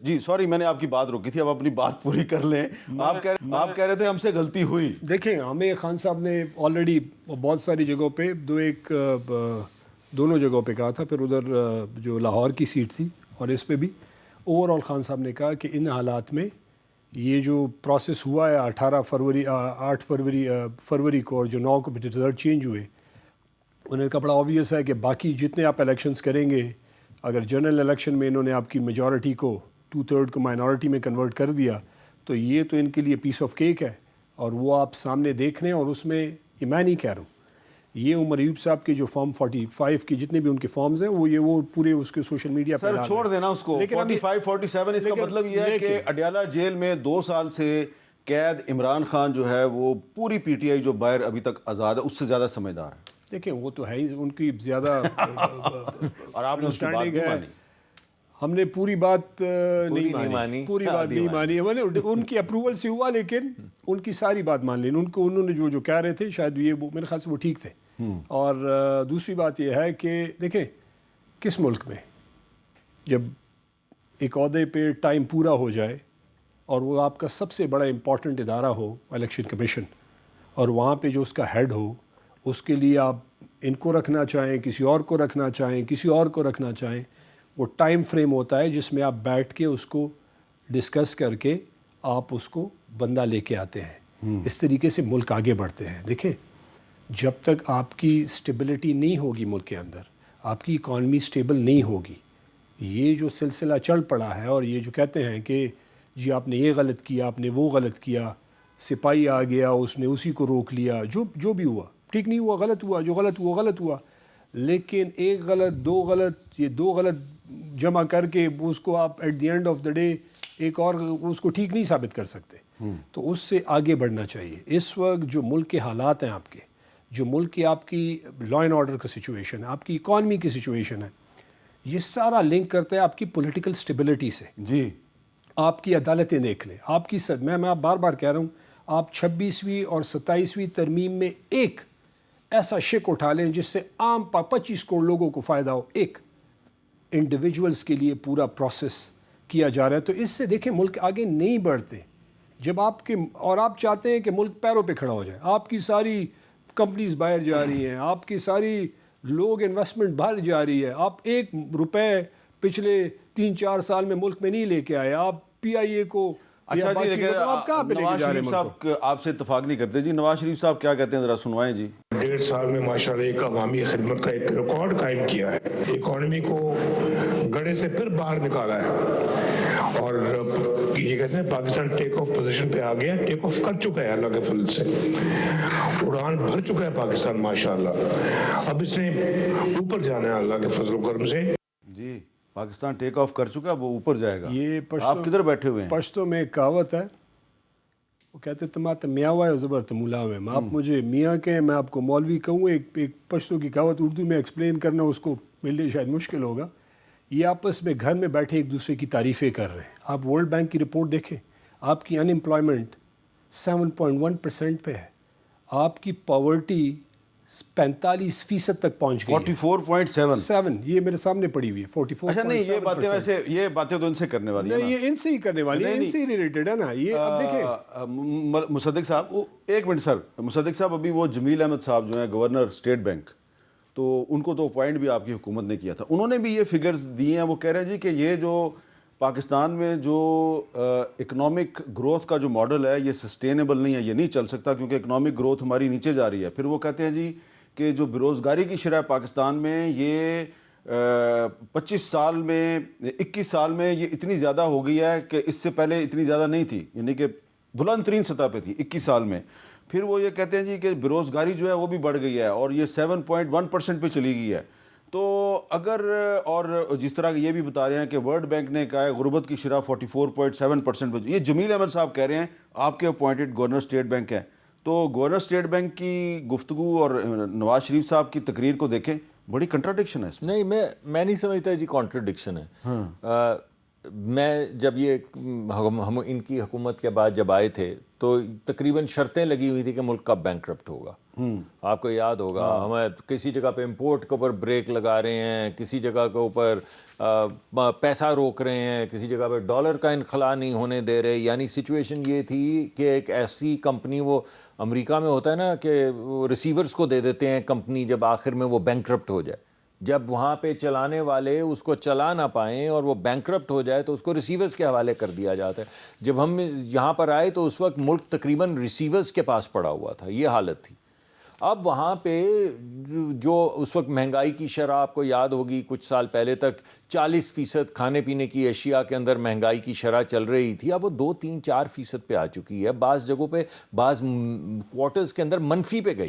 جی sorry میں نے آپ کی بات روکی تھی، اب اپنی بات پوری کر لیں. آپ کہہ رہے تھے ہم سے غلطی ہوئی. دیکھیں ہمیں خان صاحب نے آلریڈی بہت ساری جگہوں پہ دونوں جگہوں پہ کہا تھا، پھر ادھر جو لاہور کی سیٹ تھی اور اس پہ بھی اوور آل خان صاحب نے کہا کہ ان حالات میں یہ جو پروسیس ہوا ہے 8 فروری کو اور جو 9 کو رزلٹ چینج ہوئے، انہیں کا بڑا آبویس ہے کہ باقی جتنے آپ الیکشنز کریں گے، اگر جنرل الیکشن میں انہوں نے آپ کی میجورٹی کو 2/3 کو مائنورٹی میں کنورٹ کر دیا تو یہ تو ان کے لیے پیس آف کیک ہے، اور وہ آپ سامنے دیکھ رہے ہیں. اور اس میں یہ میں نہیں کہہ رہا ہوں، یہ عمر ایوب صاحب کے جو فارم 45 کی جتنے بھی ان کے فارمز ہیں وہ پورے اس کے سوشل میڈیا پہ سر چھوڑ دینا اس کو. 45 47 اس کا مطلب یہ ہے کہ اڈیالہ جیل میں 2 سال سے قید عمران خان جو ہے وہ پوری پی ٹی آئی جو باہر ابھی تک آزاد ہے اس سے زیادہ سمجھدار ہے. دیکھیں وہ تو ہے ہی ان کی زیادہ اور آپ نے اس کی بات نہیں مانی. ہم نے پوری بات نہیں مانی، پوری بات نہیں مانی. ان کی اپروول سے ہوا، لیکن ان کی ساری بات مان لی. انہوں نے جو کہہ رہے تھے شاید یہ میرے خیال سے وہ ٹھیک تھے. اور دوسری بات یہ ہے کہ دیکھیں کس ملک میں جب ایک عہدے پہ ٹائم پورا ہو جائے اور وہ آپ کا سب سے بڑا امپورٹنٹ ادارہ ہو الیکشن کمیشن، اور وہاں پہ جو اس کا ہیڈ ہو، اس کے لیے آپ ان کو رکھنا چاہیں، کسی اور کو رکھنا چاہیں، کسی اور کو رکھنا چاہیں، وہ ٹائم فریم ہوتا ہے جس میں آپ بیٹھ کے اس کو ڈسکس کر کے آپ اس کو بندہ لے کے آتے ہیں. اس طریقے سے ملک آگے بڑھتے ہیں. دیکھیں جب تک آپ کی سٹیبلٹی نہیں ہوگی ملک کے اندر، آپ کی اکانومی سٹیبل نہیں ہوگی، یہ جو سلسلہ چل پڑا ہے اور یہ جو کہتے ہیں کہ جی آپ نے یہ غلط کیا، آپ نے وہ غلط کیا، سپاہی آ گیا اس نے اسی کو روک لیا، جو بھی ہوا ٹھیک نہیں ہوا، غلط ہوا، جو غلط ہوا غلط ہوا. لیکن ایک غلط، دو غلط، یہ 2 غلط جمع کر کے اس کو آپ at the end of the day ایک اور اس کو ٹھیک نہیں ثابت کر سکتے. تو اس سے آگے بڑھنا چاہیے. اس وقت جو ملک کے حالات ہیں آپ کے، جو ملک کی آپ کی لا اینڈ آرڈر کا سچویشن ہے، آپ کی اکانومی کی سچویشن ہے، یہ سارا لنک کرتا ہے آپ کی پولیٹیکل سٹیبلٹی سے. جی آپ کی عدالتیں دیکھ لیں، آپ کی میں آپ بار بار کہہ رہا ہوں، آپ 26ویں اور 27ویں ترمیم میں ایک ایسا شک اٹھا لیں جس سے عام 25 کروڑ لوگوں کو فائدہ ہو. ایک انڈیویجولز کے لیے پورا پروسیس کیا جا رہا ہے. تو اس سے دیکھیں ملک آگے نہیں بڑھتے. جب آپ چاہتے ہیں کہ ملک پیروں پہ کھڑا ہو جائے، آپ کی ساری کمپنیز باہر جا رہی ہیں، آپ کی ساری لوگ انویسٹمنٹ باہر جا رہی ہے، آپ 1 روپے پچھلے 3-4 سال میں ملک میں نہیں لے کے آئے، آپ پی آئی اے کو اچھا جی. لیکن نواز شریف صاحب آپ سے اتفاق نہیں کرتے. جی نواز شریف صاحب کیا کہتے ہیں ذرا سنوائیں. جی 1.5 سال میں ماشاءاللہ ایک عوامی خدمت کا ایک ریکارڈ قائم کیا ہے، اکانومی کو گڑھے سے پھر باہر نکالا ہے، اور یہ کہتے ہیں پاکستان ٹیک آف پوزیشن پہ آ گیا، ٹیک آف کر چکا ہے اللہ کے فضل سے، اڑان بھر چکا ہے پاکستان ماشاءاللہ. اب اس نے اوپر جانا ہے اللہ کے فضل و کرم سے. جی پاکستان ٹیک آف کر چکا ہے، وہ اوپر جائے گا. یہ آپ کدھر بیٹھے ہوئے ہیں؟ پشتو میں ایک کہاوت ہے، وہ کہتے تمات میاں ہوا ہے زبر تمولا ہے. آپ مجھے میاں کہیں، میں آپ کو مولوی کہوں. ایک پشتو کی کہاوت اردو میں ایکسپلین کرنا اس کو میرے لیے شاید مشکل ہوگا. یہ آپس میں گھر میں بیٹھے ایک دوسرے کی تعریفیں کر رہے ہیں. آپ ورلڈ بینک کی رپورٹ دیکھیں، آپ کی ان امپلائمنٹ 7.1% پہ ہے، آپ کی پاورٹی 45% تک پہنچ گئی. 44.7 یہ میرے سامنے پڑی ہوئی ہے 44. اچھا نہیں، یہ باتیں تو ان سے کرنے والی ہیں. نہیں یہ ان سے ہی کرنے والی ہے، ان سے ہی ریلیٹڈ ہے نا. یہ اب دیکھیں مصدق صاحب، ایک منٹ سر. مصدق صاحب ابھی وہ جمیل احمد صاحب جو ہیں گورنر اسٹیٹ بینک، تو ان کو تو اپوائنٹ بھی آپ کی حکومت نے کیا تھا. انہوں نے بھی یہ فگرز دیے ہیں. وہ کہہ رہے ہیں جی کہ یہ جو پاکستان میں جو اکنامک گروتھ کا جو ماڈل ہے یہ سسٹینیبل نہیں ہے، یہ نہیں چل سکتا کیونکہ اکنامک گروتھ ہماری نیچے جا رہی ہے. پھر وہ کہتے ہیں جی کہ جو بے روزگاری کی شرح پاکستان میں یہ 25 سال میں 21 سال میں یہ اتنی زیادہ ہو گئی ہے کہ اس سے پہلے اتنی زیادہ نہیں تھی، یعنی کہ بلند ترین سطح پہ تھی 21 سال میں. پھر وہ یہ کہتے ہیں جی کہ بے روزگاری جو ہے وہ بھی بڑھ گئی ہے اور یہ 7.1% پہ چلی گئی ہے. تو اگر اور جس طرح یہ بھی بتا رہے ہیں کہ ورلڈ بینک نے کہا ہے غربت کی شرح 44.7% پہ، یہ جمیل احمد صاحب کہہ رہے ہیں، آپ کے اپوائنٹڈ گورنر اسٹیٹ بینک ہیں. تو گورنر اسٹیٹ بینک کی گفتگو اور نواز شریف صاحب کی تقریر کو دیکھیں، بڑی کنٹراڈکشن ہے اس میں. نہیں میں نہیں سمجھتا جی کنٹراڈکشن ہے. میں جب یہ ہم ان کی حکومت کے بعد جب آئے تھے تو تقریباً شرطیں لگی ہوئی تھی کہ ملک کب بینکرپٹ ہوگا. آپ کو یاد ہوگا ہمیں کسی جگہ پہ امپورٹ کے اوپر بریک لگا رہے ہیں, کسی جگہ کے اوپر پیسہ روک رہے ہیں, کسی جگہ پہ ڈالر کا انخلا نہیں ہونے دے رہے. یعنی سچویشن یہ تھی کہ ایک ایسی کمپنی, وہ امریکہ میں ہوتا ہے نا کہ وہ ریسیورز کو دے دیتے ہیں کمپنی جب آخر میں وہ بینکرپٹ ہو جائے, جب وہاں پہ چلانے والے اس کو چلا نہ پائیں اور وہ بینکرپٹ ہو جائے تو اس کو ریسیورز کے حوالے کر دیا جاتا ہے. جب ہم یہاں پر آئے تو اس وقت ملک تقریباً ریسیورز کے پاس پڑا ہوا تھا, یہ حالت تھی. اب وہاں پہ جو اس وقت مہنگائی کی شرح آپ کو یاد ہوگی, کچھ سال پہلے تک 40% کھانے پینے کی اشیاء کے اندر مہنگائی کی شرح چل رہی تھی, اب وہ 2-3-4% پہ آ چکی ہے. بعض جگہوں پہ بعض کوارٹرز کے اندر منفی پہ گئی.